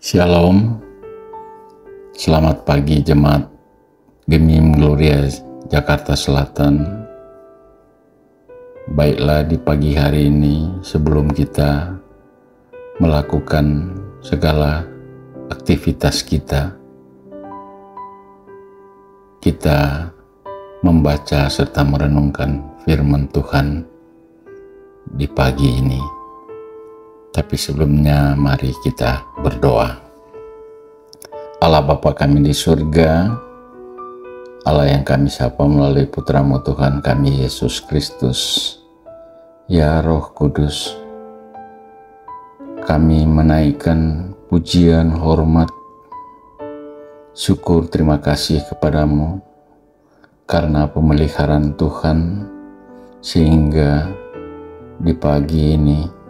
Shalom, selamat pagi Jemaat Gemim Gloria Jakarta Selatan. Baiklah, di pagi hari ini sebelum kita melakukan segala aktivitas kita membaca serta merenungkan firman Tuhan di pagi ini. Tapi sebelumnya mari kita berdoa. Allah Bapa kami di surga, Allah yang kami sapa melalui Putra-Mu Tuhan kami Yesus Kristus, ya Roh Kudus, kami menaikkan pujian, hormat, syukur, terima kasih kepadamu karena pemeliharaan Tuhan, sehingga di pagi ini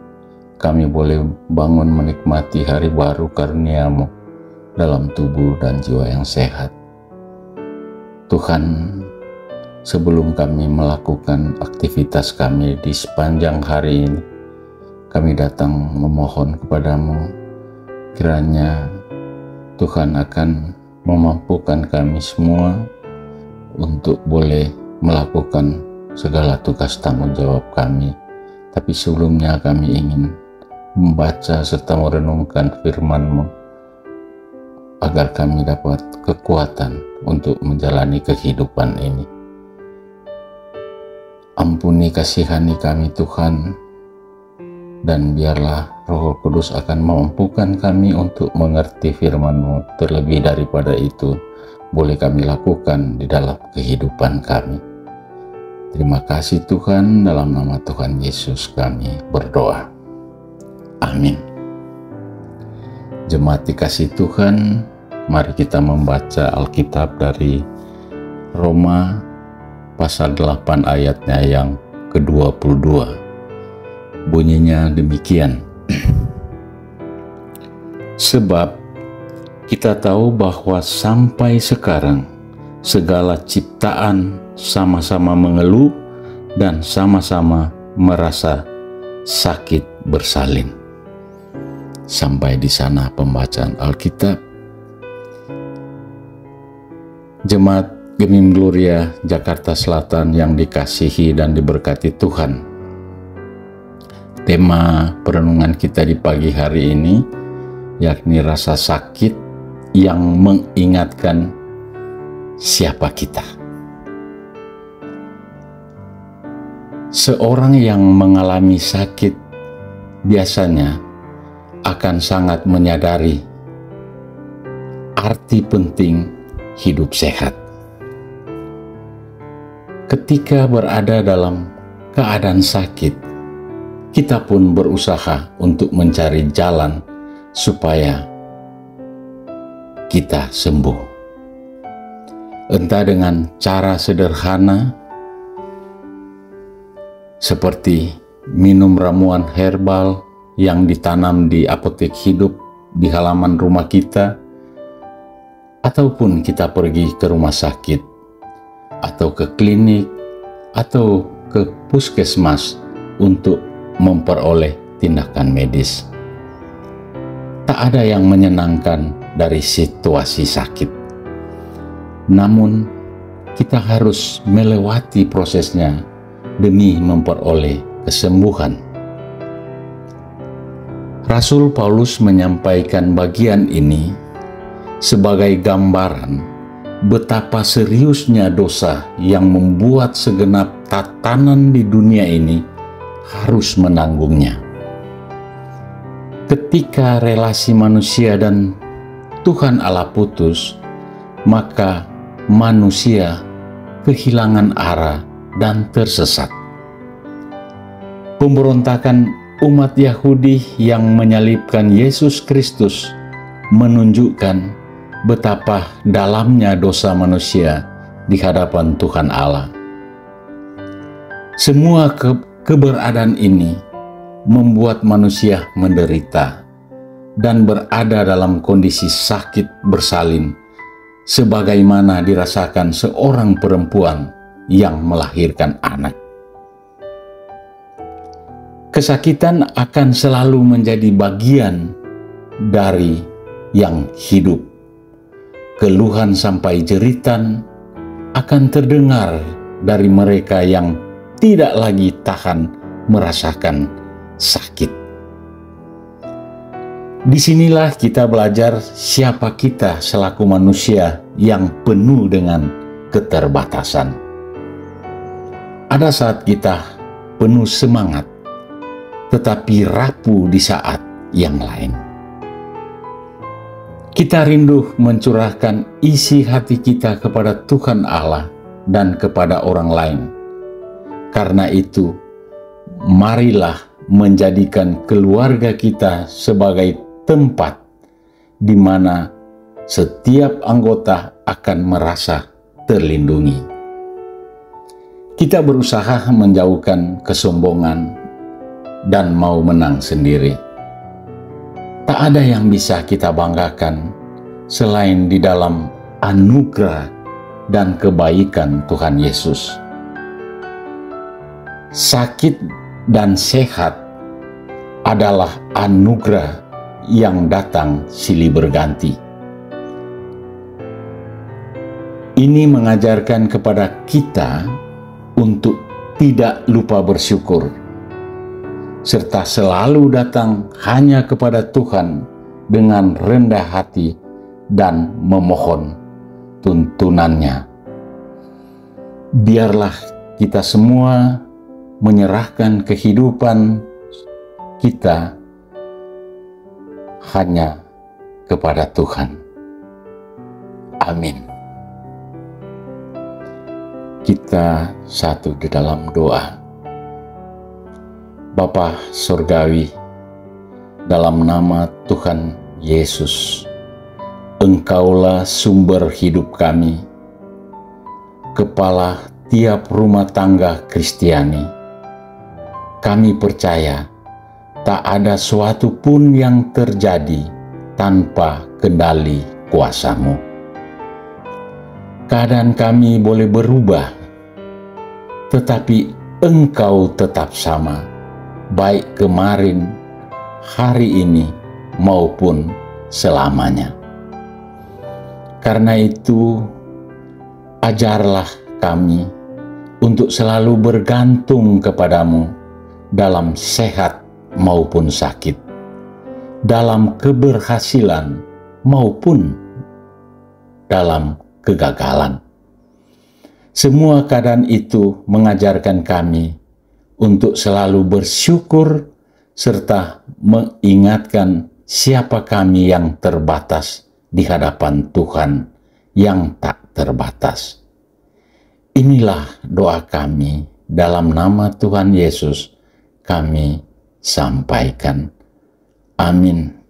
kami boleh bangun menikmati hari baru karunia-Mu dalam tubuh dan jiwa yang sehat. Tuhan, sebelum kami melakukan aktivitas kami di sepanjang hari ini, kami datang memohon kepadamu, kiranya Tuhan akan memampukan kami semua untuk boleh melakukan segala tugas tanggung jawab kami. Tapi sebelumnya kami ingin membaca serta merenungkan firman-Mu agar kami dapat kekuatan untuk menjalani kehidupan ini. Ampuni, kasihani kami Tuhan, dan biarlah Roh Kudus akan memampukan kami untuk mengerti firman-Mu. Terlebih daripada itu, boleh kami lakukan di dalam kehidupan kami. Terima kasih Tuhan, dalam nama Tuhan Yesus kami berdoa. Amin. Jemaat dikasih Tuhan, mari kita membaca Alkitab dari Roma pasal 8 ayatnya yang ke-22. Bunyinya demikian. Sebab kita tahu bahwa sampai sekarang segala ciptaan sama-sama mengeluh dan sama-sama merasa sakit bersalin. Sampai di sana pembacaan Alkitab. Jemaat Gemim Gloria Jakarta Selatan yang dikasihi dan diberkati Tuhan. Tema perenungan kita di pagi hari ini yakni rasa sakit yang mengingatkan siapa kita. Seorang yang mengalami sakit biasanya akan sangat menyadari arti penting hidup sehat. Ketika berada dalam keadaan sakit, kita pun berusaha untuk mencari jalan supaya kita sembuh. Entah dengan cara sederhana seperti minum ramuan herbal yang ditanam di apotek hidup di halaman rumah kita, ataupun kita pergi ke rumah sakit, atau ke klinik, atau ke puskesmas untuk memperoleh tindakan medis. Tak ada yang menyenangkan dari situasi sakit. Namun, kita harus melewati prosesnya demi memperoleh kesembuhan. Rasul Paulus menyampaikan bagian ini sebagai gambaran betapa seriusnya dosa yang membuat segenap tatanan di dunia ini harus menanggungnya. Ketika relasi manusia dan Tuhan Allah putus, maka manusia kehilangan arah dan tersesat. Pemberontakan umat Yahudi yang menyalibkan Yesus Kristus menunjukkan betapa dalamnya dosa manusia di hadapan Tuhan Allah. Semua keberadaan ini membuat manusia menderita dan berada dalam kondisi sakit bersalin, sebagaimana dirasakan seorang perempuan yang melahirkan anak. Kesakitan akan selalu menjadi bagian dari yang hidup. Keluhan sampai jeritan akan terdengar dari mereka yang tidak lagi tahan merasakan sakit. Disinilah kita belajar siapa kita selaku manusia yang penuh dengan keterbatasan. Ada saat kita penuh semangat, tetapi rapuh di saat yang lain. Kita rindu mencurahkan isi hati kita kepada Tuhan Allah dan kepada orang lain. Karena itu, marilah menjadikan keluarga kita sebagai tempat di mana setiap anggota akan merasa terlindungi. Kita berusaha menjauhkan kesombongan dan mau menang sendiri. Tak ada yang bisa kita banggakan selain di dalam anugerah dan kebaikan Tuhan Yesus. Sakit dan sehat adalah anugerah yang datang silih berganti. Ini mengajarkan kepada kita untuk tidak lupa bersyukur, serta selalu datang hanya kepada Tuhan dengan rendah hati dan memohon tuntunannya. Biarlah kita semua menyerahkan kehidupan kita hanya kepada Tuhan. Amin. Kita satu di dalam doa. Bapa Surgawi, dalam nama Tuhan Yesus, Engkaulah sumber hidup kami, kepala tiap rumah tangga Kristiani. Kami percaya tak ada suatu pun yang terjadi tanpa kendali kuasa-Mu. Keadaan kami boleh berubah, tetapi Engkau tetap sama, baik kemarin, hari ini, maupun selamanya. Karena itu, ajarlah kami untuk selalu bergantung kepadamu dalam sehat maupun sakit, dalam keberhasilan maupun dalam kegagalan. Semua keadaan itu mengajarkan kami untuk selalu bersyukur serta mengingatkan siapa kami yang terbatas di hadapan Tuhan yang tak terbatas. Inilah doa kami, dalam nama Tuhan Yesus kami sampaikan. Amin.